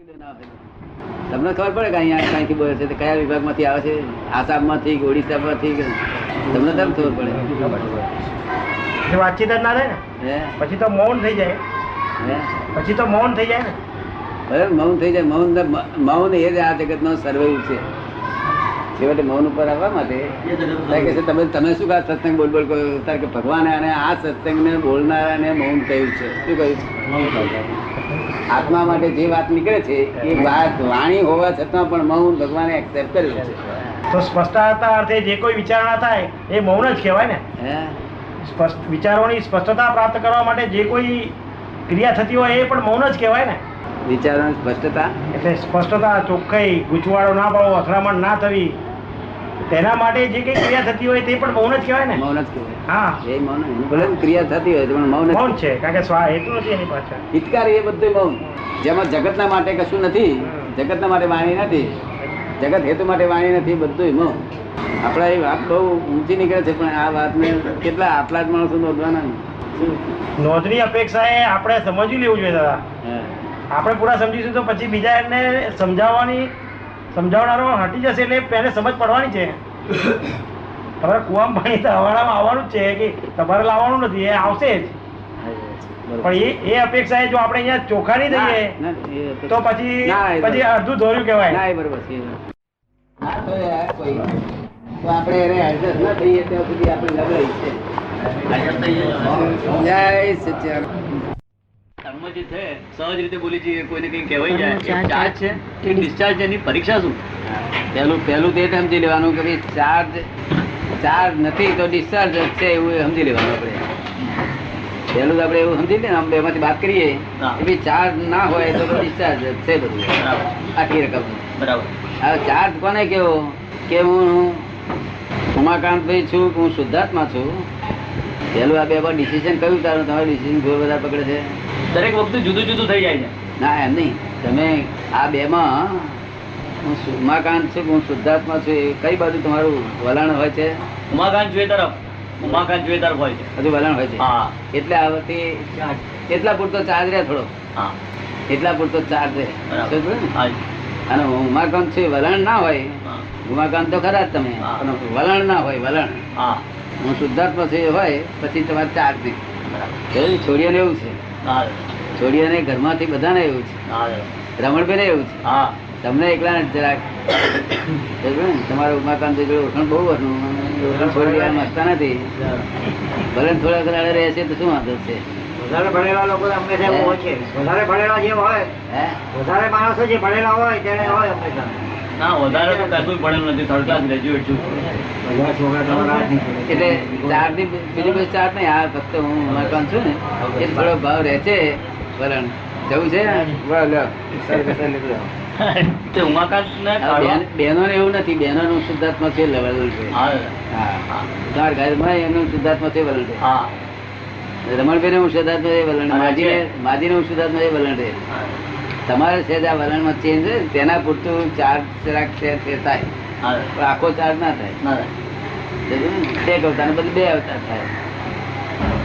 તમને ખબર પડે કે અહીંયા ક્યાંથી બોલે છે, કયા વિભાગમાંથી આવે છે, આસામમાંથી કે ઓડિશામાંથી કે તમને કેમ ખબર પડે? વાતચીત જ ના થાય ને, પછી તો મૌન થઈ જાય. પછી તો મૌન થઈ જાય ને. બરાબર, મૌન થઈ જાય. મૌન એ જ આ જગતનો સર્વૈવ છે. છેવટે મૌન ઉપર આવવા માટે તમે શું કહા સત્સંગ બોલ બોલ કહ્યું? કે ભગવાને અને આ સત્સંગને બોલનારાને મૌન કહ્યું છે. શું કહ્યું? આત્મા માટે જે વાત નીકળે છે એ વાત વાણી હોવા છતાં પણ મૌન ભગવાને એક્સેપ્ટ કર્યું છે. તો સ્પષ્ટતા અર્થે જે કોઈ વિચારણા થાય એ મૌન જ કહેવાય ને. વિચારોની સ્પષ્ટતા પ્રાપ્ત કરવા માટે જે કોઈ ક્રિયા થતી હોય એ પણ મૌન જ કહેવાય ને. વિચારોની સ્પષ્ટતા એટલે સ્પષ્ટતા, ચોખ્ખાઈ, ગૂંચવાડો ના પાડવો, અથડામણ ના થવી, તેના માટે જે કઈ ક્રિયા થતી હોય તે પણ મૌન જ કહેવાય ને. મૌન જ કહેવાય. હા, એ મૌન ભલે ક્રિયા થતી હોય પણ મૌન મૌન છે, કારણ કે સ્વા હેતુ નથી એની પાછળ. હિતકાર એ બધું મૌન. જેમાં જગતના માટે કશું નથી, જગતના માટે વાણી નથી, જગત હેતુ માટે વાણી નથી, બધું મૌન. આપણા એ વાત બહુ ઊંચી નીકળે છે પણ આ વાતને કેટલા આટલા જ માણસો નોંધવાના. નોંધની અપેક્ષા એ આપણે સમજી લેવું જોઈએ દાદા. આપણે પૂરા સમજીશું તો પછી બીજા એને સમજાવનારો હટી જશે, એટલે એને સમજ પડવાની છે. તમારે કુવામાં પાણી હવાડામાં આવવાનું જ છે કે તમારે લાવવાનું નથી, એ આવશે જ. પણ એ અપેક્ષા જો આપણે અહીંયા ચોખ્ખા નહીં દઈએ તો પછી અડધું ધોર્યું કહેવાય. ના, એ બરોબર છે. આપણે એને એડજસ્ટ ના થઈએ ત્યાં સુધી આપણે નબળાઈ છે. જય સચ્ચિદાનંદ. કર્મ જે છે સહજ રીતે બોલી જઈએ, કોઈને કઈ કહેવાય જાય ચાર્જ છે કે ડિસ્ચાર્જ, એની પરીક્ષા શું? પહેલું તે સમજી લેવાનું કે ભાઈ ચાર્જ નથી તો ડિસ્ચાર્જ છે એવું સમજી લેવાનું. આપણે પહેલું તો આપણે એવું સમજી લે ને, આમ બેમાંથી વાત કરીએ કે ભાઈ ચાર્જ ના હોય તો ડિસ્ચાર્જ છે બધું આટલી રકમ. બરાબર. હવે ચાર્જ કોને કેવો કે હું ઉમાકાંતભાઈ છું, હું શુદ્ધાત્મા છું. પહેલું આ બે ડિસિઝન કયું તારું? તમારું ડિસિઝન જોર વધારે પકડે છે. દરેક વખતે જુદું જુદું થઈ જાય છે. ના, એમ નહીં. તમે આ બેમાં હું ઉમાકાંત છું, હું શુદ્ધાત્મા છું, એ કઈ બાજુ તમારું વલણ હોય છે? ઉમાકાંત જોઈએ તરફ હોય છે. બધું વલણ હોય છે. હા, એટલે આ વખતે એટલા પૂરતો ચાર્જ રહે થોડો. હા, એટલા પૂરતો ચાર્જ રહે. અને ઉમાકાંત છે વલણ ના હોય. ઉમાકાંત તો ખરા જ તમે, પણ વલણ ના હોય. વલણ હું શુદ્ધાત્મા છું એ હોય પછી તમારે ચાર્જ નહીં. છોડીઓને એવું છે, છોડીઓને ઘરમાંથી બધાને એવું છે, રમણભાઈને એવું છે, તમને એકલા જરાક તમારા ઉમાકાંત ઓળખાણ બહુ ઓળખાણ છોડી દેવા માંગતા નથી. ભલે થોડા ઘણા રહેશે તો શું વાંધો છે? વધારે ભણેલા લોકો અમને છે, વધારે ભણેલા જે હોય, વધારે માણસો જે ભણેલા હોય તેને હોય અમને. ના, વધારે તો કશું ભણેલું નથી, થર્ડ ક્લાસ ગ્રેજ્યુએટ છું. એટલે ચાર્જ ની બીજી કોઈ ચાર્જ નહીં. આ ફક્ત હું ઉમાકાંત છું ને એ થોડો ભાવ રહે છે. વલણ જવું છે બહેનો ને એવું નથી. બહેનો નું શુદ્ધાત્મા છે વલણ છે. તમારા ઘરમાં એનું શુદ્ધાત્મા છે વલણ છે. રમણભાઈ હું શુદ્ધાત્મા છે વલણ, માજી નું શુદ્ધાત્મા છે વલણ છે. તમારે છે આ વલણ માં ચેન્જ હોય તેના પૂરતું ચાર્જ થાય, આખો ચાર્જ ના થાય. એક અવતાર ને બધું બે અવતાર થાય.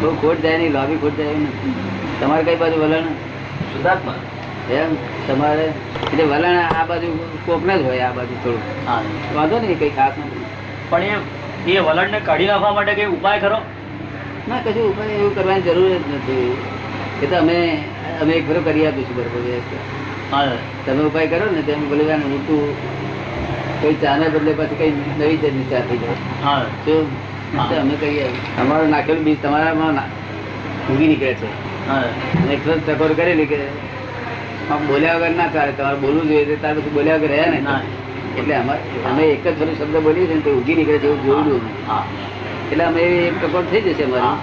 બહુ ખોટ જાય નહીં, લોબી ખોટ જાય એવું નથી. તમારે કઈ બાજુ વલણ? શુદ્ધાત્મા. એમ તમારે એટલે વલણ આ બાજુ કોકને જ હોય, આ બાજુ થોડું વાંધો નહીં, કઈ ખાસ નથી. પણ એ વલણ ને કાઢી નાખવા માટે કઈ ઉપાય ખરો? ના, કશું ઉપાય એવું કરવાની જરૂર જ નથી. એ તો અમે એક ફરો કરી આપીશું. બરોબર, તમે ઉપાય કરો ને તેમ બોલે મોટું કોઈ ચાને બદલે પછી કઈ નવી જાતની ચા થઈ જાય. અમે કહીએ અમારું નાખેલું બીજ તમારામાં ઉગી નીકળે છે. એક ટકોર કરેલી કે બોલ્યા વગર ના ચાલે, તમારે બોલવું જોઈએ. ત્યાર પછી બોલ્યા વગર રહ્યા ને, એટલે અમે એક જ ફરી શબ્દ બોલીએ છીએ તો ઉગી નીકળે છે એવું જોયું. એટલે અમે એક ટકોર થઈ જશે અમારી,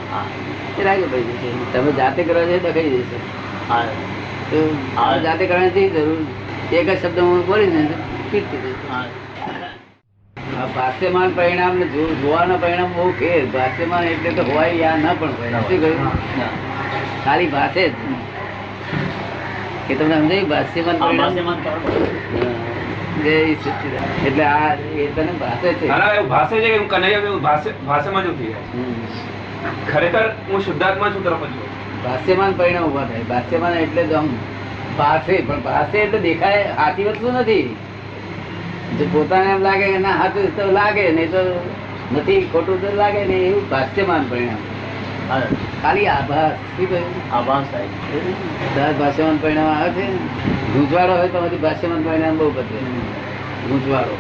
એ લાગે પડી જશે. તમે જાતે કરવા જાય દખાઈ જશે. જાતે કરવાની જરૂર, એક જ શબ્દ હું બોલીશ ને ફીટ થઈ જશે. ભાષ્યમાન પરિણામ ને જોવાના પરિણામ બહુ ફેર. ભાષ્યમાન એટલે તો હોય યા ના પણ હોય. શું કહ્યું? ખાલી ભાષે જ કે તમને સમજાય ભાષ્યમાન પરિણામ. એટલે આ એ તને ભાષે છે. ભાષે છે કે ભાષામાં જ થઈ જાય. ખરેખર હું શુદ્ધાત્મા છું તરફ જ. ભાષ્યમાન પરિણામ ઉભા થાય. ભાષ્યમાન એટલે જ આમ પાસે પણ પાસે એટલે દેખાય સાચી વસ્તુ નથી. જો પોતાને એમ લાગે કે ના સાચું તો લાગે, નહીં તો નથી, ખોટું તો લાગે ને, એવું ભાષ્યમાન પરિણામ. ખાલી આભાસ. શું કહ્યું? આભાસ થાય. સહજ ભાષ્યમાન પરિણામ આવે છે. ગૂંચવાડો હોય તો ભાષ્યમાન પરિણામ બહુ બધે ગૂંચવાડો.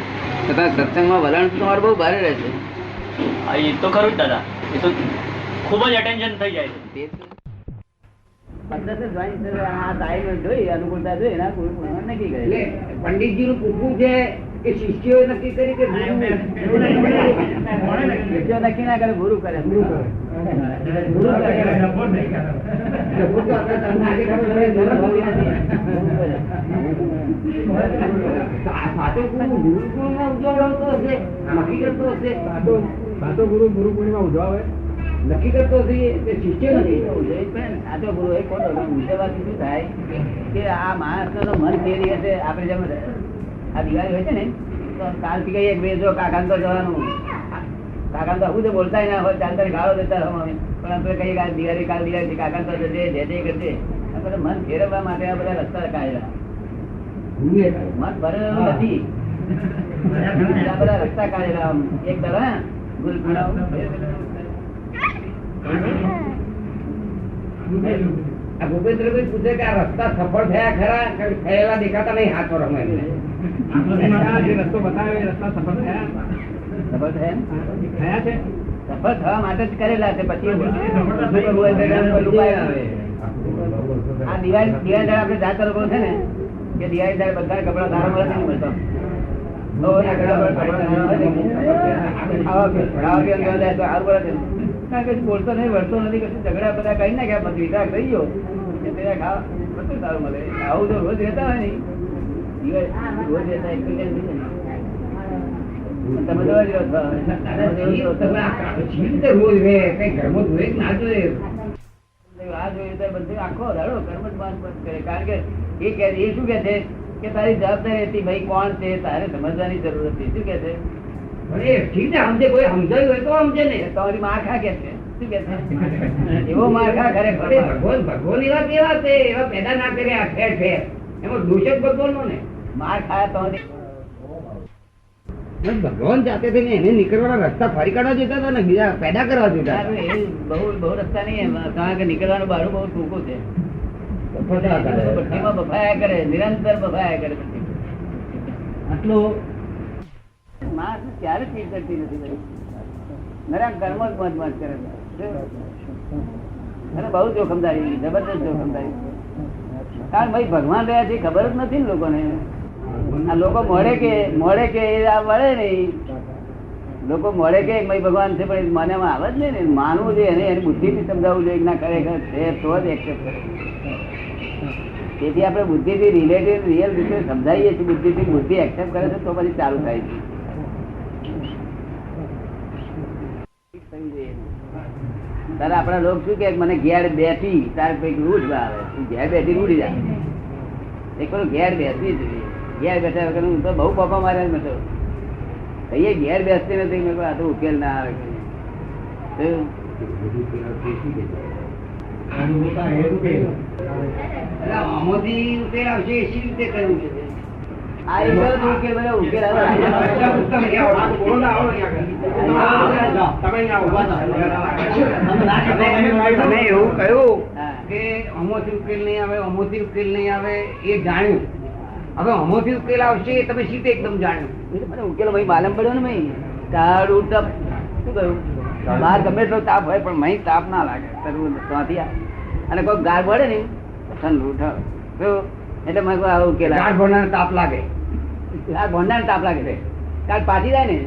છતાં સત્સંગમાં વલણ તમારું બહુ ભારે રહે છે. હા, એ તો ખરું જ દાદા, એ તો ખૂબ જ અટેન્શન થઈ જાય છે. પંડિતજી નું પૂછવું છે કે શિષ્યો નક્કી કરી કે શિષ્યો નક્કી ના કરે, ગુરુ કરે. ગુરુ પૂર્ણિમા ઉજવાવે નક્કી કરતો હશે કે શિષ્ય નથી. આ તો ગુરુ એક ખોટો ઉજવવાથી શું થાય કે આ માણસ નો મન ફેરી હશે. આપણે જેમ આ દિવાળી હોય છે ને, તો કાલથી કહીએ કે જો કાકા તો જવાનું, કાકા તો આવું તો બોલતા ના હોય, ચાલતા ગાળો દેતા હોય, પણ આપણે કહીએ કે દિવાળી કાલ દિવાળી કાકા તો જશે, જય કરશે. આપણે મન ફેરવવા માટે આ બધા રસ્તા કાઢેલા, મન ભરેલું નથી. આ બધા રસ્તા કાઢેલા એક દવા ગુરુ ભૂપેન્દ્રભાઈ પૂછે કે આ રસ્તા સફળ થયા ખરા? થયેલા દેખાતા નહીં. હાથો રમે રસ્તો બતાવે, રસ્તા સફળ થયા. સફળ થયા છે, સફળ થવા માટે જ કરેલા છે. પછી આ દિવાળી આપણે જાત લોકો છે ને કે દિવાળી ત્યારે બધા કપડા સારા મળે નહીં મળતો. બોલતો નહીં, વળતો નથી, કશું ઝઘડા બધા કઈ ના ગયા, વિતરાગ થઈ ગયો, બધું સારું મળે. આવું તો રોજ રહેતા હોય ને, રોજ રહેતા એક તમે તો રોજ રહે કઈ ઘરમાં જોઈએ ના જોઈએ. આ જોઈએ તો બધું આખો દાડો કર્મ જ બંધ કરે. કારણ કે એ શું કે છે કે તારી જવાબદારી હતી, ભાઈ કોણ છે તારે સમજવાની જરૂર હતી. શું કે છે? ઠીક છે, સમજે કોઈ સમજાયું હોય તો સમજે ને. તમારી માળખા કે છે, શું કે છે? એવો માળખા ખરેખર ભગવાન એવા કેવા છે, એવા પેદા ના કર્યા ઠેર ઠેર. એમાં દોષ જ ભગવાન નો ને. માર ખાયા તમારી ભગવાન જાતે થઈને એને નીકળવાના રસ્તા ફરી કાઢવા જોતા હતા ને, બીજા પેદા કરવા જોતા. બહુ રસ્તા નહીં, કારણ કે નીકળવાનું બારું બહુ ટૂંકું છે. બફાયા કરે, નિરંતર બફાયા કરે. આટલું માણસ ક્યારે ચીજ કરતી નથી. નરા કર્મ જ મત મત કરે અને બહુ જોખમદારી, જબરદસ્ત જોખમદારી. કારણ ભાઈ ભગવાન રહ્યા છે ખબર જ નથી ને લોકોને. આ લોકો મળે કે આ મળે નહીં. લોકો મળે કે ભગવાન છે પણ મને આવે જ નહીં ને. માનવું જોઈએ એને, એની બુદ્ધિથી સમજાવવું જોઈએ કે ના ખરેખર છે તો જ એક્સેપ્ટ કરે. તેથી આપણે બુદ્ધિથી રિલેટિવ રિયલ રીતે સમજાવીએ છીએ. બુદ્ધિથી બુદ્ધિ એક્સેપ્ટ કરે છે તો પછી ચાલુ થાય છે. તારે આપણા લોકો શું કે મને ઘેર બેઠી તારે કઈક રૂઢ આવે, ઘેર બેઠી રૂઢી જાય. એક વાર ઘેર બેસવી જોઈએ. ઘેર બેઠા વગર હું તો બહુ પાપા માર્યા મેં તો કહીએ ઘેર બેસતી નથી. મેં આ તો ઉકેલ ના આવે. આમાંથી ઉકેલ આવશે એસી રીતે કરવું છે. આ એક ઉકેલ બધા ઉકેલ આવે. તમે એવું કહ્યું કે અમોથી ઉકેલ નહીં આવે, અમોથી ઉકેલ નહીં આવે એ જાણ્યું. હવે અમોથી ઉકેલ આવશે એ તમે સીધે એકદમ જાણ્યું. મને ઉકેલ ભાઈ માલમ પડ્યો ને ભાઈ. તારું તપ શું કહ્યું? બહાર ગમે એટલો તાપ હોય પણ મહી તાપ ના લાગે. ત્યાંથી અને કોઈ ગાર પડે ને ઠંડુ એટલે મને આવો ઉકેલ ગાર ભોળના તાપ લાગે. આ ભોળના તાપ લાગે છે કારણ પાછી જાય ને.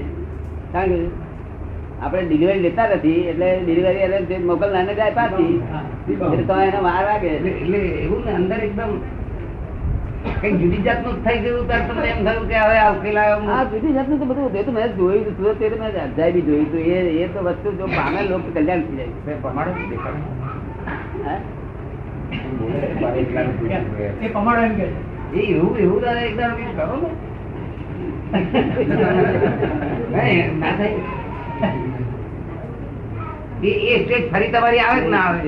કારણ કે આપણે ડિલિવરી લેતા નથી એટલે ડિલિવરી મોકલનાર ને જાય પાછી એટલે તો એને વાર લાગે. એટલે એવું ને અંદર એકદમ કઈ જુદી જાતનું થઈ ગયું ત્યારે તમને એમ થયું કે હવે ઉકેલ આવ્યો. હા, જુદી જાતનું તો બધું તે તો મેં જોયું હતું, તે તો મેં અધ્યાય બી જોયું હતું. એ તો વસ્તુ જો પામે લોકો કલ્યાણ થઈ જાય. પમાડો એવું એકદમ કરો ને એ સ્ટેજ ફરી તમારી આવે કે ના આવે?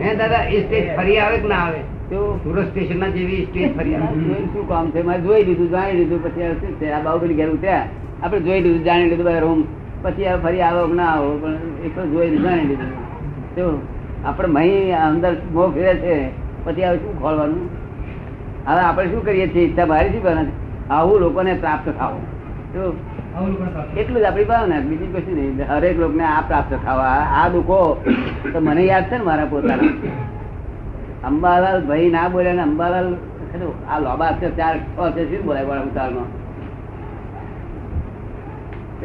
હે દાદા, એ સ્ટેજ ફરી આવે કે ના આવે? તો સુરત સ્ટેશન ના જેવી સ્ટેજ ફરી જોઈને શું કામ છે? મારે જોઈ લીધું, જાણી લીધું, પછી આ શું છે? આ બાહુબલી ઘેર ઉતર્યા, આપણે જોઈ લીધું, જાણી લીધું ભાઈ રૂમ, પછી આ ફરી આવો કે ના આવો, પણ એક વાર જોઈ લીધું, જાણી લીધું. તો આપણે મહી અંદર મોહ ફેરે છે, પછી હવે શું ખોલવાનું? હવે આપણે શું કરીએ છીએ? ઈચ્છા બહાર શું કરે? આવું લોકોને પ્રાપ્ત થાવું, તો એટલું જ આપણી ભાવના, બીજું કશું નહીં. હરેક લોકોને આ પ્રાપ્ત થવા, આ દુઃખો તો મને યાદ છે ને મારા પોતાના. અંબાલાલ ભાઈ ના બોલ્યા ને અંબાલાલ આ લોબા છે 4-6 છે, શું બોલાય વાળા ઉતારમાં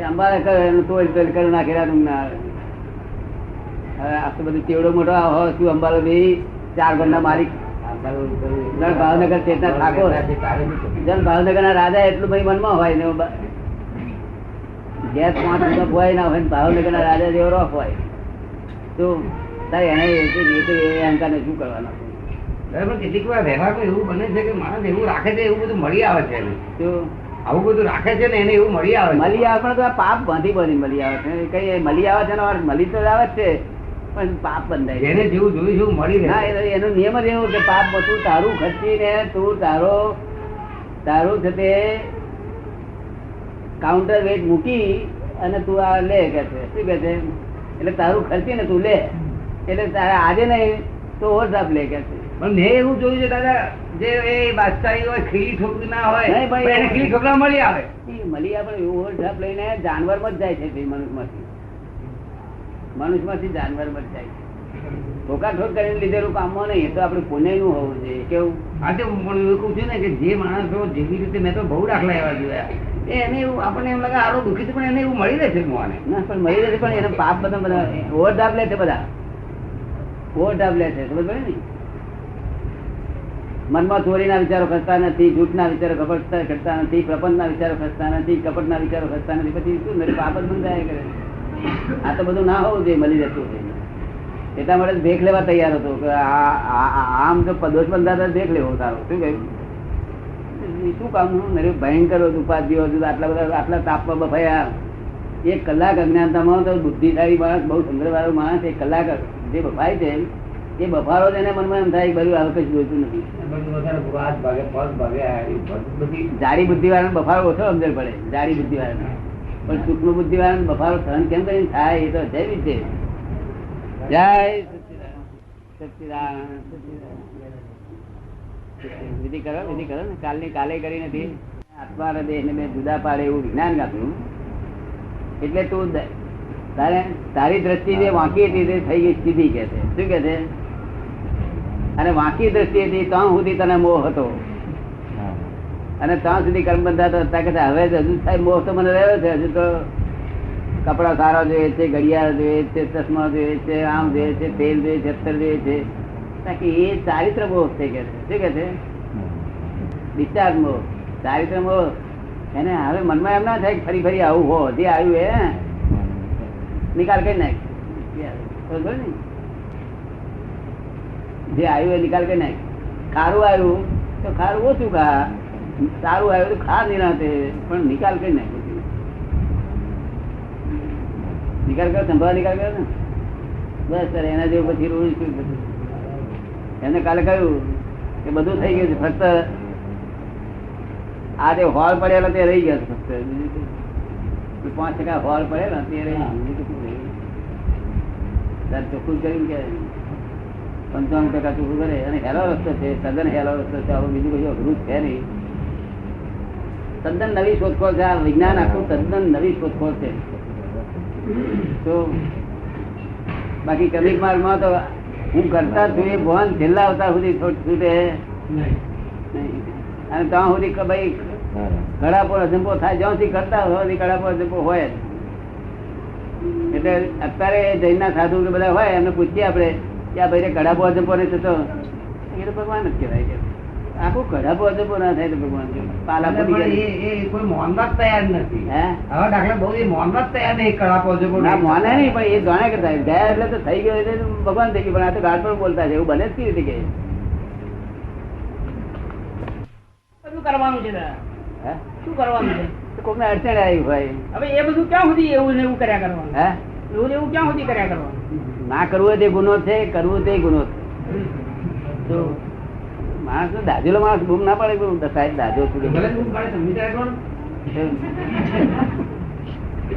અંબાલાલ કરે તોડ કરી નાખેલા. હવે આ તો બધું ચેવડો મોટો હોય શું? અંબાલાલ ભાઈ 4 ઘરના માલિક, ભાવનગર ચેતના ઠાકોર, ભાવનગર ના રાજા, એટલું ભાઈ મનમાં હોય ને ગેસ 5 રૂપિયા હોય ના હોય, ભાવનગર ના રાજા જેવો રોફ હોય તો તારે એને અહંકાર ને શું કરવાના? કેટલીક વાર વ્યવહાર એવું બને છે કે માણસ એવું રાખે છે, એવું બધું મળી આવે છે એને. તો આવું બધું રાખે છે ને એને એવું મળી આવે છે. મળી આવે પણ તો આ પાપ બાંધી બાંધી મળી આવે છે. કઈ મળી આવે છે મળી તો આવે જ છે, પણ પાપ બંધાય એને જેવું જોયું છે એવું મળી રહે. ના, એનો નિયમ જ એવો કે પાપ તું તારું ખર્ચીને તું તારું છે તે કાઉન્ટર વેટ મૂકી અને તું આ લે કે છે. શું કે છે? એટલે તારું ખર્ચી ને તું લે, એટલે તારે આજે નહીં તો ઓવરડ્રાફ્ટ લે કે છે. પણ મેં એવું જોયું છે દાદા, જે એ બાદશાહી હોય, ખીલી ઠોકરી ના હોય, નહીં ભાઈ, પણ એને ખીલી ઠોકરા મળી આવે. મળી આવે પણ ઓવરડ્રાફ્ટ લઈને જાનવરમાં જ જાય છે. મનુષ્યમાંથી જાનવરમાં જ જાય છે. ઠોકાઠોક કરીને લીધેલું કામમાં નહીં, એ તો આપણે પુણ્યનું હોવું જોઈએ. કેવું? આજે હું પણ એવું કહું છું ને કે જે માણસો જેવી રીતે મેં તો બહુ દાખલા એવા જોયા, એને એવું આપણને એમ લાગે આરો દુઃખી છે પણ એને એવું મળી રહે છે મોને. ના, પણ મળી રહે છે, પણ એનો પાપ બધા ઓવરડ્રાફ્ટ લે છે, બધા ઓવરડ્રાફ્ટ લે છે. ખબર પડે ને? મનમાં ચોરીના વિચારો ખસતા નથી, જૂઠના વિચારો ખસતા નથી, પ્રપંચના વિચારો ખસતા નથી, કપટના વિચારો ખસતા નથી. પછી શું પાપ જ બંધાય કરે? આ તો બધું ના હોવું જોઈએ, મળી રહેતું. એટલા માટે દેખ લેવા તૈયાર હતો કે આમ જો દોષ બંધાતા દેખ લેવો સારો. શું કહ્યું? શું કામ ભયંકર ઉપાધિઓ આટલા તાપમાં બફાયા. 1 કલાક અજ્ઞાનતામાં તો બુદ્ધિશાળી માણસ, બહુ સુંદરવાળો માણસ 1 કલાક જે બફાય છે એ બફારો જ એને મનમાં એમ થાય બધું હવે કશું જોઈતું નથી. જાડી બુદ્ધિ વાળાને બફારો ઓછો સમજણ પડે, જાડી બુદ્ધિ વાળાને. પણ સૂક્ષ્મ બુદ્ધિ વાળાને બફારો સહન કેમ કરીને થાય એ તો જૈવિક છે. જય સચ્ચિદાનંદ. વિધિ કરો ને, કાલે કરી નથી. આત્મા અને દેહ ને મેં જુદા પાડે એવું વિજ્ઞાન આપ્યું. એટલે તું તારી દ્રષ્ટિ જે વાંકી હતી તે થઈ ગઈ સીધી કે છે. શું કે છે? અને વાંકી દ્રષ્ટિ હતી ત્યાં સુધી તને મોહ હતો, અને ત્યાં સુધી કર્મ બંધાતો હતા કે હવે હજુ સાહેબ મોહ તો મને રહ્યો છે. હજુ તો કપડા સારા જોઈએ છે, ઘડિયાળ જોઈએ છે, ચશ્મા જોઈએ છે, આમ જોઈએ છે, તેલ જોઈએ છે, અત્તર જોઈએ છે. એ ચારિત્ર મોહ છે કે છે. શું કે છે? ડિસ્ચાર્જ મોહ, ચારિત્ર મોહ. એને હવે મનમાં એમ ના થાય કે ફરી ફરી આવું હો, જે આવ્યું એ નિકાલ કરી નાખ. જે આવ્યું એ નિકાલ કરી નાખ. ખારું આવ્યું તો ખારું ઓછું ખા, સારું આવ્યું તો ખા નિરાંતે, પણ નિકાલ કરી નાખ. નિકાલ કરો, સંભાળ નિકાલ કરો ને બસ. સર એના જેવું પછી રોજ શું થતું? એમને કાલે કહ્યું કે બધું થઈ ગયું છે, ફક્ત આ જે હોલ પડેલો તે રહી ગયો. ફક્ત 5% હોલ પડેલો તે રહી ચોખ્ખું કર્યું કે 95% ચોખ્ખું કરે. અને હેલો રસ્તો છે, તદ્દન હેલો રસ્તો છે. આવું બીજું કશું અઘરું છે નહીં. તદ્દન નવી શોધખોળ છે. આ વિજ્ઞાન આખું તદ્દન નવી શોધખોળ છે. તો બાકી કમિક માર્ગમાં તો હું કરતા છું એ ભવન છેલ્લા અવતાર સુધી છૂટે નહીં. અને ત્યાં સુધી કે ભાઈ કડાપો અજંપો થાય, જ્યાં સુધી કરતા હોય કડાપો અજંપો હોય જ. એટલે અત્યારે જૈનના સાધુ કે બધા હોય એમને પૂછીએ આપણે કે આ ભાઈ કડાપો અજંપો નહીં થતો, એ તો ભગવાન જ કહેવાય કે આખું કડાપો અજંપો ના થાય તો ભગવાન પાલા કોઈ મોનવા જ તૈયાર નથી. હે હવે દાખલા બહુ એ મોનવા જ તૈયાર નહીં. કડાપો ના મોને નહીં, પણ એ જાણે કે થાય ગયા એટલે તો થઈ ગયો એટલે ભગવાન થઈ ગયું. પણ આ તો ગાઢ પણ બોલતા છે, એવું બને જ કેવી રીતે કે શું કરવાનું છે? હે શું કરવાનું છે? કોકને અડચણ આવી હોય હવે એ બધું ક્યાં સુધી એવું ને એવું કર્યા કરવાનું? હે એવું ને એવું ક્યાં સુધી કર્યા કરવાનું? ના કરવું તે ગુનો છે, કરવું તે ગુનો છે. તો માણસ દાજેલો માણસ બૂમ ના પડે કે સાહેબ દાજો છું ભલે બૂમ પાડે તો વિતરાગ કરો ને.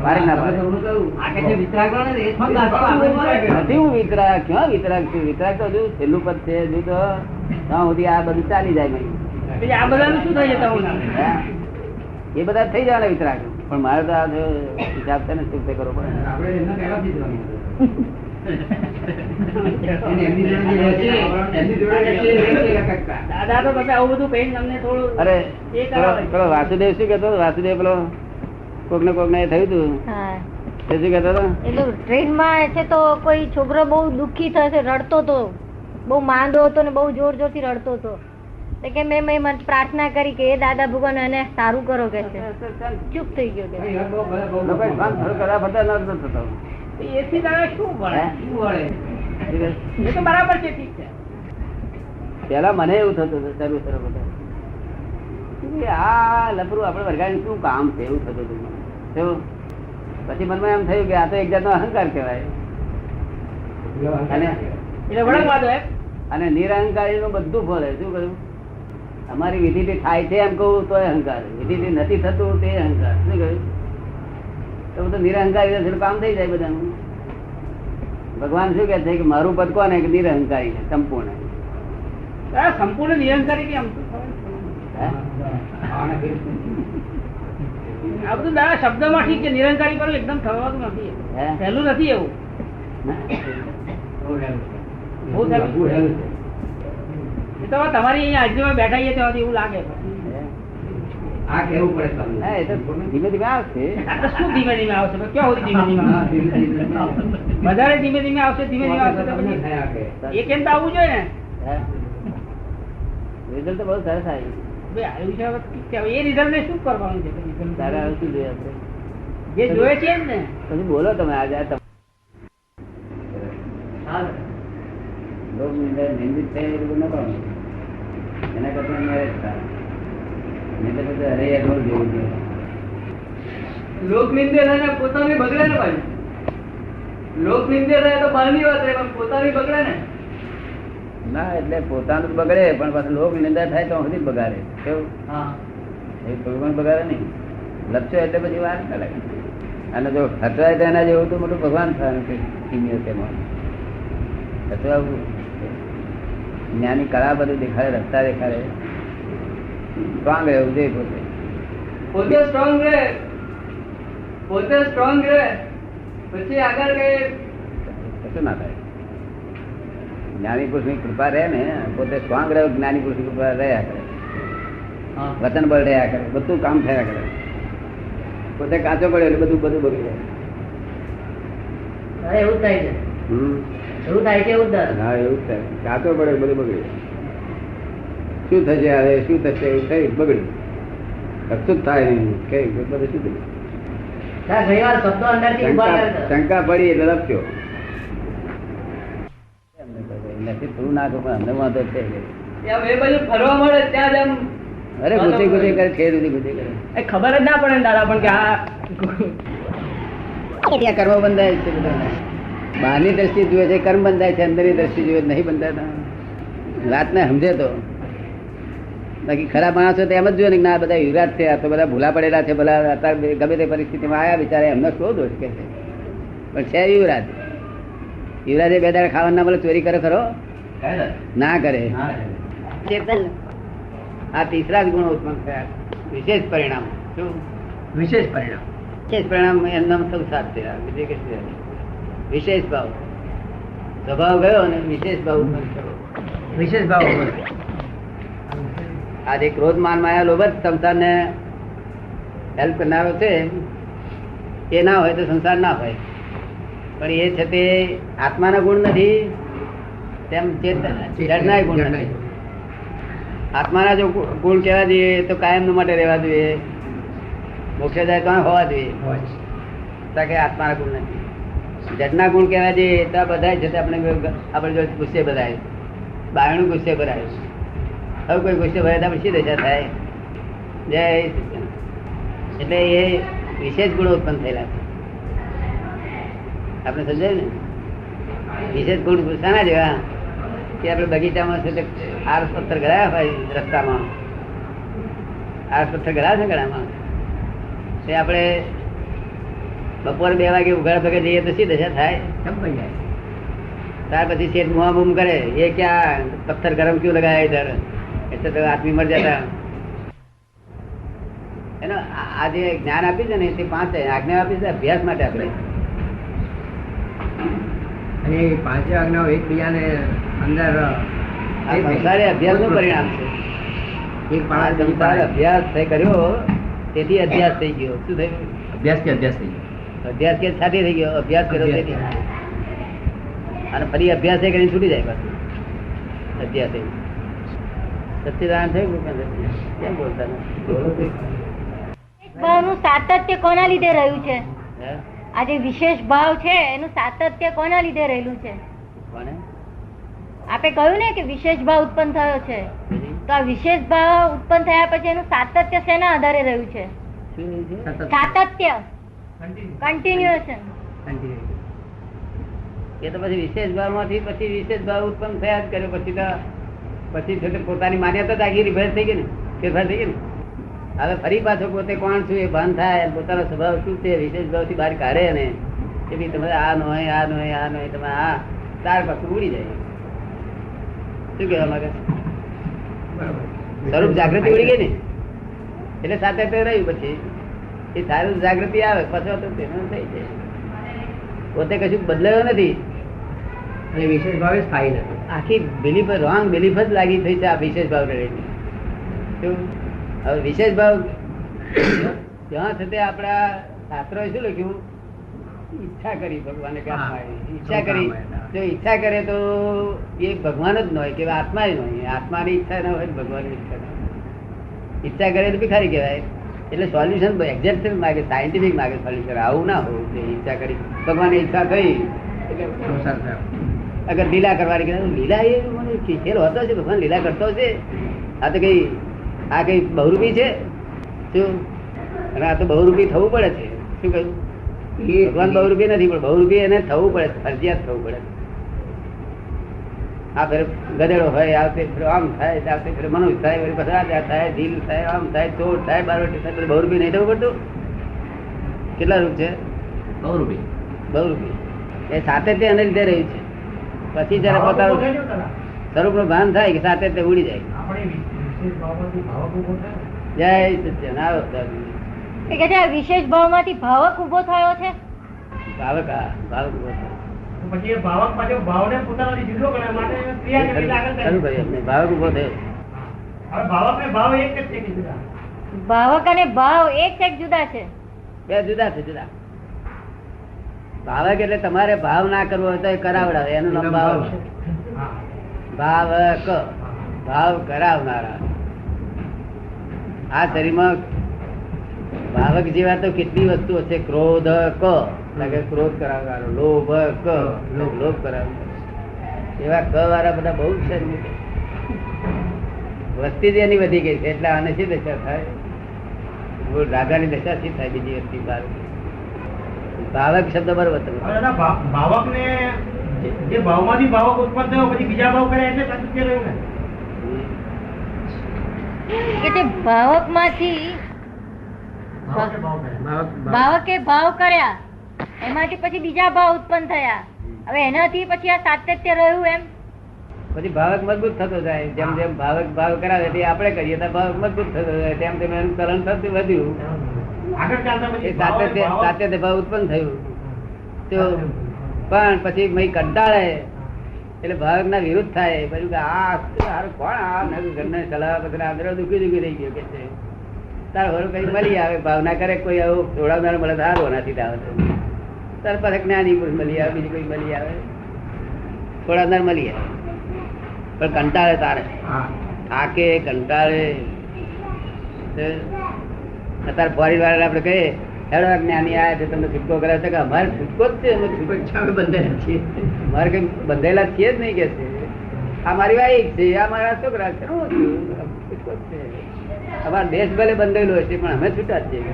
મારે ના આપણે પાડે. તો હું કહું, આ કે જે વિતરાગ કરો ને, એ જ પણ દાખલો આપણે વિતરાગ કરો. નથી હું વિતરાગ, ક્યાં વિતરાગ છું? વિતરાગ તો હજુ છેલ્લું પદ છે, હજુ તો ત્યાં સુધી આ બધું ચાલી જાય ભાઈ. પછી આ બધાનું શું થઈ જતા હોય? હા? એ બધા થઈ જવાના વિતરાગ, પણ મારે તો આ જો હિસાબ છે ને ચૂકતે કરવો પડે. આપણે એમના પહેલાથી જ રમી. અને એમની જોડે જે રહે છે, એમની જોડે જે છે, એ છે કાકા. દાદા તો પછી આવું બધું કહીને તમને થોડું અરે એ કરાવે. પેલો વાસુદેવ શું કેતો? વાસુદેવ પેલો કોક ને એ થયું હતું હા તે શું કેતો હતો? એટલે ટ્રેનમાં છે તો કોઈ છોકરો બહુ દુઃખી થશે, રડતો હતો, બહુ માંદો હતો ને બહુ જોર જોરથી રડતો હતો. તો કે મેં મને પ્રાર્થના કરી કે એ દાદા ભગવાન એને સારું કરો કે છે. ચૂપ થઈ ગયો કે ભાઈ, બહુ ભલે, બહુ લોકો શાંત થોડું કરવા ફરતા નતો થતો. એથી દાદા શું ભણે? હે? શું વળે? એ તો બરાબર છે, ઠીક છે. પેલા મને એવું થતું હતું શરૂ બધા આ લફરું આપણે વર્ગાડી શું કામ છે એવું થતું હતું મને. શું? પછી મનમાં એમ થયું કે આ તો એક જાતનો અહંકાર કહેવાય. અને એટલે વળગવા દો એમ. અને નિરહંકારી નું બધું ફળ શું કહ્યું? અમારી વિધિથી થાય છે એમ કહું તો અહંકાર, વિધિથી નથી થતું તે અહંકાર. શું કહ્યું? તો બધું નિરહંકારી રહેશે, કામ થઈ જાય બધાનું. ભગવાન શું કે છે કે મારું પદ કોને? કે નિરહંકારી ને સંપૂર્ણ. આ સંપૂર્ણ નિરંકારી કેમ? હે? આને ફેર આ બધું દાદા શબ્દમાં ઠીક છે, નિરંકારી પર એકદમ થવાનું નથી. હે? પહેલું નથી એવું. બહુ હેલું છે. બહુ હેલું. બહુ હેલું છે. એ તો તમારી અહીંયા આજુબાજુ બેઠા છીએ ત્યાંથી એવું લાગે. આ કેવું પડે તમને. હા, એ તો ધીમે ધીમે આવશે. આ તો શું ધીમે ધીમે આવશે? ક્યાં સુધી ધીમે ધીમે હા, આવશે? ધીમે ધીમે. વધારે ધીમે ધીમે આવશે, ધીમે ધીમે આવશે તો તમને પછી થયા કે. એ કેમ તો આવવું જોઈએ ને. હે? રિઝલ્ટ તો બહુ સરસ આવ્યું. ભાઈ આવ્યું છે હવે ઠીક છે. હવે એ રિઝલ્ટ શું કરવાનું છે? result તારે હવે શું જોઈએ આપણે? જે જોઈએ છે એમ ને. પછી બોલો તમે આજે આ લોક નિંદિત થાય એ બધું ન કરવાનું. એના કરતા મેરેજ થાય. નહીં તો પછી અરે યાર જેવું છે. લોક નિંદે રહે પોતાની બગડે ને ભાઈ. લોક નિંદે રહે તો બહારની વાત રહે, પણ પોતાની બગડે ને. ના એટલે પોતાનું જ બગડે પણ પાછું લોક નિંદા થાય તો સુધી જ બગાડે. કેવું? હા. એ કોઈ પણ બગાડે નહીં. લપસો એટલે પછી વાત ના લાગે. અને જો ખતરાય તો એના જેવું તો મોટું ભગવાન થવાનું છે સિનિયર તેમાં. ખતરાવું જ્ઞાની કળા બધું દેખાડે, રસ્તા દેખાડે, સ્ટ્રોંગ રહેવું જોઈએ પોતે. પોતે સ્ટ્રોંગ રહે, પોતે સ્ટ્રોંગ રહે, પછી આગળ કઈ કશું ના થાય. જ્ઞાની પુરુષની કૃપા રહે ને, પોતે સ્ટ્રોંગ રહે, જ્ઞાની પુરુષની કૃપા રહ્યા કરે, વચન બળ રહ્યા કરે, બધું કામ થયા કરે. પોતે કાચો પડ્યો એટલે બધું બગડી જાય. એવું થાય છે. એવું થાય છે, એવું થાય. હા એવું જ થાય. કાચો પડ્યો બધું બગડી જાય. શું થશે હવે, શું થશે એવું થઈ બગડ્યું. કશું જ થાય નહીં. કઈ બધું શું થયું? શંકા પડી એટલે લપસ્યો. નથી થોડું નાખો પણ અમને વાંધો છે. એ બાજુ ફરવા મળે ત્યાં જ આમ અરે ગુજે ગુજે કરે, ખેર ગુજે કરે. ખબર જ ના પડે ને દાદા પણ કે આ ત્યાં કર્મ બંધાય છે બધા. બહારની દ્રષ્ટિ જુએ છે કર્મ બંધાય છે, અંદરની દ્રષ્ટિ જુએ નહીં બંધાતા. વાતને સમજે તો. બાકી ખરાબ માણસો તો એમ જ જોઈએ ને કે ના બધા યુવરાજ છે, આ તો બધા ભૂલા પડેલા છે, ભલા અત્યારે ગમે તે પરિસ્થિતિમાં આવ્યા બિચારા, એમને શું દોષ કે છે? પણ છે યુવરાજ. યુવરાજે બે દાડા ખાવાનું ના મળે ચોરી કરે ખરો? ના કરે. આ તીસરા જ ગુણો ઉત્પન્ન થયા. વિશેષ પરિણામ. શું વિશેષ પરિણામ? વિશેષ પરિણામ એમનામ સંસાર છે. બીજે કશું નથી. વિશેષ ભાવ સ્વભાવ ગયો અને વિશેષ ભાવ ઉત્પન્ન થયો. વિશેષ ભાવ. આ જે ક્રોધ માન માયા લોભ જ સંસારને હેલ્પ કરનારો છે, એ ના હોય તો સંસાર ના હોય. પણ એ છે તે આત્માના ગુણ નથી, તેમ જડના ગુણ નથી. આત્માના જો ગુણ કહેવા જોઈએ તો કાયમ માટે રહેવા જોઈએ, મોક્ષ જાય તો હોવા જોઈએ. કે આત્માના ગુણ નથી. જડના ગુણ કહેવા જોઈએ તો બધા છે આપણે જો ગુસ્સે ભરાય, બાયણું ગુસ્સે ભરાય. હવે કોઈ ગુસ્સે ભરાય તો શી દશા થાય? જય સચિદાનંદ. એટલે એ વિશેષ ગુણો ઉત્પન્ન થયેલા છે. આપણે સમજાય ને? વિશેષ ગુણ શાના જેવા? કે આપણે બગીચામાં છે તે આરસ પથ્થર ગયા હોય રસ્તામાં, આરસ પથ્થર ગયા છે ગળામાં, તે આપણે બપોરે 2 વાગે ઉઘાડ ભગે જઈએ તો શી દશા થાય? ત્યાર પછી શેઠ મુઆ બૂમ કરે, એ ક્યાં પથ્થર ગરમ ક્યું લગાયા ઇધર, એટલે તો આદમી મર જતા. એનો આ જે જ્ઞાન આપ્યું છે ને તે 5 આજ્ઞા આપી છે અભ્યાસ માટે. આપણે અને 5 આજ્ઞાઓ એકબીજાને અંદર આ સંસારે અભ્યાસ નું પરિણામ છે. આ સંસાર અભ્યાસ કર્યો તેથી અભ્યાસ થઈ ગયો. શું થયું? અભ્યાસ થઈ ગયો. અભ્યાસ કે સાથે થઈ ગયો, અભ્યાસ કર્યો તેથી. અને ફરી અભ્યાસ કરીને છૂટી જાય પાછું અભ્યાસ. સચ્ચિદાનંદ થયું કેમ બોલતા નથી? ભાવનું સાતત્ય કોના લીધે રહ્યું છે? હે? આ જે વિશેષ ભાવ છે એનું સાતત્ય કોના લીધે રહેલું છે? કોને? આપે કહ્યું ને કે વિશેષ ભાવ ઉત્પન્ન થયો છે, તો આ વિશેષ ભાવ ઉત્પન્ન થયા પછી એનું સાતત્ય શેના આધારે રહ્યું છે? શું રહ્યું છે? સાતત્ય, કન્ટિન્યુએશન. એ તો પછી વિશેષ ભાવ માંથી પછી વિશેષ ભાવ ઉત્પન્ન થયા જ કર્યો. પછી તો પોતાની માન્યતા જ આખી રિફેર થઈ ગઈ ને, ફેરફાર થઈ ગઈ ને. હવે ફરી પાછો પોતે કોણ છું એ ભાન થાય, પોતાનો સ્વભાવ શું છે વિશેષ ભાવ થી બહાર કાઢે ને કે ભાઈ તમે આ નો હોય, આ નો હોય, આ નો હોય, તમે આ તાર પાછું ઉડી જાય. શું કહેવા માંગે? સ્વરૂપ જાગૃતિ ઉડી ગઈ ને એટલે સાથે તો રહ્યું. પછી એ સારું જાગૃતિ આવે પછી તો તેનું થઈ જાય. પોતે કશું બદલાયો નથી અને વિશેષ ભાવે સ્થાયી નથી. આખી બિલીફ રોંગ બિલીફ જ લાગી થઈ છે આ વિશેષ ભાવ રહીને. શું હવે વિશેષ ભાવ ત્યાં છતાં આપણા શાસ્ત્રોએ શું લખ્યું? ઈચ્છા કરી ભગવાને કે ઈચ્છા કરી. જો ઈચ્છા કરે તો એ ભગવાન જ ન હોય કે આત્મા જ ન હોય. આત્માની ઈચ્છા ના હોય, ભગવાનની ઈચ્છા ના હોય. ઈચ્છા કરે તો ભિખારી કહેવાય. એટલે સોલ્યુશન એક્ઝેક્ટ માગે, સાયન્ટિફિક માગે સોલ્યુશન. આવું ના હોવું જોઈએ. ઈચ્છા કરી ભગવાનની ઈચ્છા થઈ એટલે અગર લીલા કરવાની કે લીલા એ મને ખેલ હોતો છે, ભગવાન લીલા કરતો છે. આ તો કઈ બહુરૂપી છે શું? અને આ તો બહુરૂપી થવું પડે છે. શું કહ્યું? ભગવાન બહુરૂપી નથી પણ બહુરૂપી એને થવું પડે, ફરજિયાત થવું પડે. આ ફેર ગધેડો હોય, આવતે આમ થાય, આવતે ફેર મનુષ્ય થાય, વળી પછી રાજા થાય, ઢીલ થાય, આમ થાય, ચોર થાય, બારવટી થાય, બધું બહુરૂપી નહીં થવું પડતું? કેટલા રૂપ છે? બહુરૂપી. એ સાતત્ય એને લીધે રહ્યું છે. પછી જયારે પોતાનું સ્વરૂપ નું ભાન થાય કે સાતત્ય ઉડી જાય. જય સત્યનારાયણ. એ કે છે આ વિશેષ ભાવમાંથી ભાવક ઉભો થયો છે. ભાવક ભાવક ઉભો થાય. પછી એ ભાવક પાછો ભાવને પોતાનાથી જુદો કરે માટે ક્રિયા કરી આગળ ખરું ભાઈ આપણે ભાવક ઉભો થયો. હવે ભાવક ને ભાવ એક જ છે કે જુદા? ભાવક અને ભાવ એક છે કે જુદા છે? બે જુદા છે, જુદા. ભાવક એટલે તમારે ભાવ ના કરવો હોય તો એ કરાવડાવે, એનું નામ ભાવ. ભાવક ભાવ કરાવનારા. આ શરીરમાં ભાવક જેવા તો કેટલી વસ્તુઓ છે. ક્રોધ ક ક્રોધ કરાવનારો, લોભ ક લોભ કરાવનારો, એવા ક વાળા બધા બહુ છે. વસ્તી જ એની વધી ગઈ છે એટલે આને શી દશા થાય? રાધાની દશા શી થાય? બીજી વસ્તી ભાવક શબ્દ બરોબર તમે ભાવક ને જે ભાવમાંથી ભાવક ઉત્પન્ન થયો પછી બીજા ભાવ કરે એટલે સાતત્ય રહ્યું ને. કે તે ભાવક માંથી ભાવકે ભાવ કર્યા, એમાંથી પછી બીજા ભાવ ઉત્પન્ન થયા. હવે એનાથી પછી આ સાતત્ય રહ્યું એમ. પછી ભાવક મજબૂત થતો જાય. જેમ જેમ ભાવક ભાવ કરાવે તે આપણે કરીએ તો ભાવક મજબૂત થતો જાય. તેમ તેમ એનું ચલણ થતું વધ્યું. આગળ ચાલતા પછી એ સાતત્ય ભાવ ઉત્પન્ન થયું. તો પણ પછી મય કંટાળે એટલે ભાવક ના વિરુદ્ધ થાય. પછી કે આ સારું કોણ આ ઘરને સલાહ પછી આંધળો દુખી રહી ગયો કે છે. તાર હોરું કઈ મળી આવે, ભાવના કરે કોઈ આવું જોડાવનાર મળે સારું નથી આવે. તાર પાસે જ્ઞાની પુરુષ મળી આવે, બીજી કોઈ મળી આવે, જોડાવનાર મળી આવે. પણ કંટાળે તારે થાકે કંટાળે. અત્યારે ફોરેન વાળા આપડે કહીએ હેડો જ્ઞાની આવ્યા છે તમને છૂટકો કરાવે છે કે અમારે છૂટકો જ છે, બંધાયેલા છીએ. અમારે કઈ બંધાયેલા છીએ જ નહીં કે છે. આ મારી વાઈફ છે, આ મારા છોકરા છે, છૂટકો જ છે. અમારા દેશ ભલે બંધાયેલો હશે પણ અમે છૂટા જ છીએ.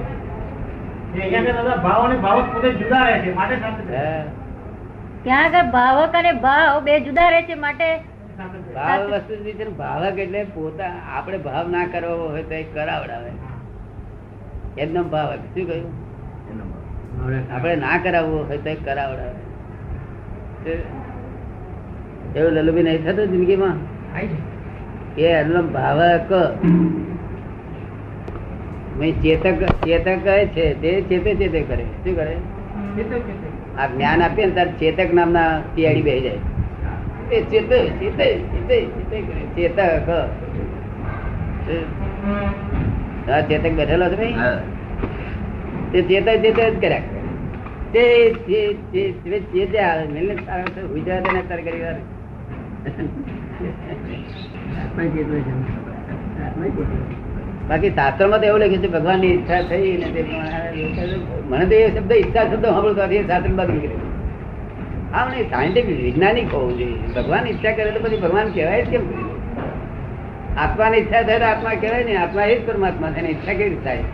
ભાવ અને ભાવક પોતે જુદા રહે છે માટે સાતત્ય. ત્યાં આગળ ભાવક અને ભાવ બે જુદા રહે છે માટે ભાવ વસ્તુ જ છે ને. ભાવક એટલે પોતા આપણે ભાવ ના કરવો હોય તો એ કરાવડાવે, એમનો ભાવક. શું કહ્યું? આપણે ના કરાવવું હોય તો એ કરાવડાવે. એવું લલુભી નહીં થતું જિંદગીમાં? એ એમનો ભાવક. ચેતક ચેતક છે તે ચેતે ચેતે કરે. શું કરે? આ જ્ઞાન આપીએ ને ત્યારે ચેતક નામના તિયાડી બેસી જાય. એ ચેતે ચેતે ચેતે ચેતે કરે. ચેતક હા, ચેતક બેઠેલો છે ભાઈ, તે ચેતક ચેતે જ કર્યા કરે. તે ચેતે આવે મેલને ગુજરાત ને તાર કરી વાર બાકી શાસ્ત્રમાં તો એવું લખ્યું છે ભગવાન ની ઈચ્છા થઈ ને તે મને તો એ શબ્દ ઈચ્છા શબ્દ સાંભળતો શાસ્ત્ર બાદ નીકળે. હા, નહીં સાયન્ટિફિક વૈજ્ઞાનિક હોવું જોઈએ. ભગવાન ઈચ્છા કરે તો પછી ભગવાન કહેવાય જ કેમ? આત્માની ઈચ્છા થાય તો આત્મા કહેવાય ને. આત્મા એ જ પરમાત્મા છે ને ઈચ્છા કેવી રીતે થાય?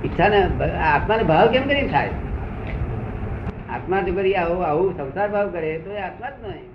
ઈચ્છા ને આત્માને ભાવ કેમ કરીને થાય? આત્મા જો કરી આવું સંસાર ભાવ કરે તો એ આત્મા જ નહીં.